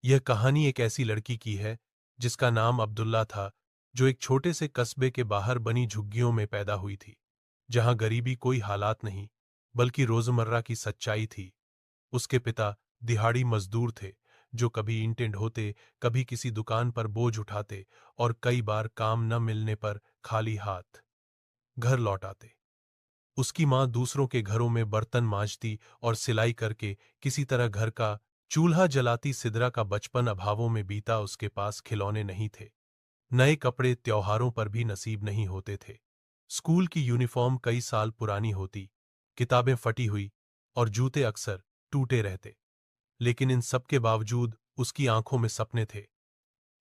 यह कहानी एक ऐसी लड़की की है जिसका नाम अब्दुल्ला था, जो एक छोटे से कस्बे के बाहर बनी झुग्गियों में पैदा हुई थी, जहां गरीबी कोई हालात नहीं, बल्कि रोजमर्रा की सच्चाई थी। उसके पिता दिहाड़ी मजदूर थे, जो कभी ईंटें ढोते, कभी किसी दुकान पर बोझ उठाते और कई बार काम न मिलने पर खाली हाथ घर लौट आते। उसकी माँ दूसरों के घरों में बर्तन मांजती और सिलाई करके किसी तरह घर का चूल्हा जलाती। सिदरा का बचपन अभावों में बीता। उसके पास खिलौने नहीं थे, नए कपड़े त्योहारों पर भी नसीब नहीं होते थे। स्कूल की यूनिफॉर्म कई साल पुरानी होती, किताबें फटी हुई और जूते अक्सर टूटे रहते। लेकिन इन सब के बावजूद उसकी आंखों में सपने थे,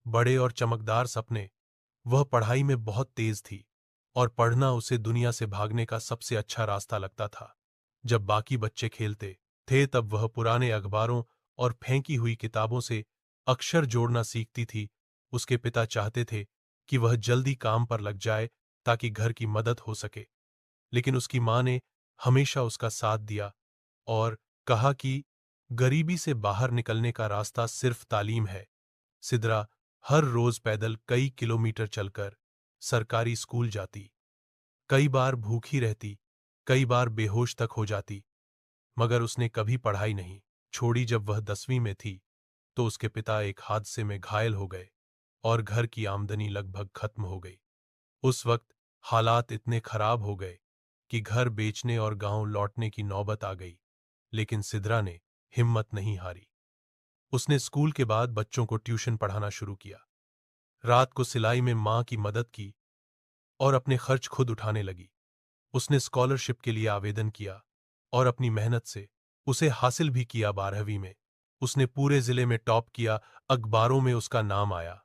बड़े और चमकदार सपने। वह पढ़ाई में बहुत तेज थी और पढ़ना उसे दुनिया से भागने का सबसे अच्छा रास्ता लगता था। जब बाकी बच्चे खेलते थे, तब वह पुराने अखबारों और फेंकी हुई किताबों से अक्षर जोड़ना सीखती थी। उसके पिता चाहते थे कि वह जल्दी काम पर लग जाए ताकि घर की मदद हो सके, लेकिन उसकी माँ ने हमेशा उसका साथ दिया और कहा कि गरीबी से बाहर निकलने का रास्ता सिर्फ तालीम है। सिदरा हर रोज पैदल कई किलोमीटर चलकर सरकारी स्कूल जाती, कई बार भूखी रहती, कई बार बेहोश तक हो जाती, मगर उसने कभी पढ़ाई नहीं छोड़ी। जब वह 10वीं में थी, तो उसके पिता एक हादसे में घायल हो गए और घर की आमदनी लगभग खत्म हो गई। उस वक्त हालात इतने खराब हो गए कि घर बेचने और गांव लौटने की नौबत आ गई। लेकिन सिदरा ने हिम्मत नहीं हारी। उसने स्कूल के बाद बच्चों को ट्यूशन पढ़ाना शुरू किया, रात को सिलाई में मां की मदद की और अपने खर्च खुद उठाने लगी। उसने स्कॉलरशिप के लिए आवेदन किया और अपनी मेहनत से उसे हासिल भी किया। 12वीं में उसने पूरे जिले में टॉप किया, अखबारों में उसका नाम आया।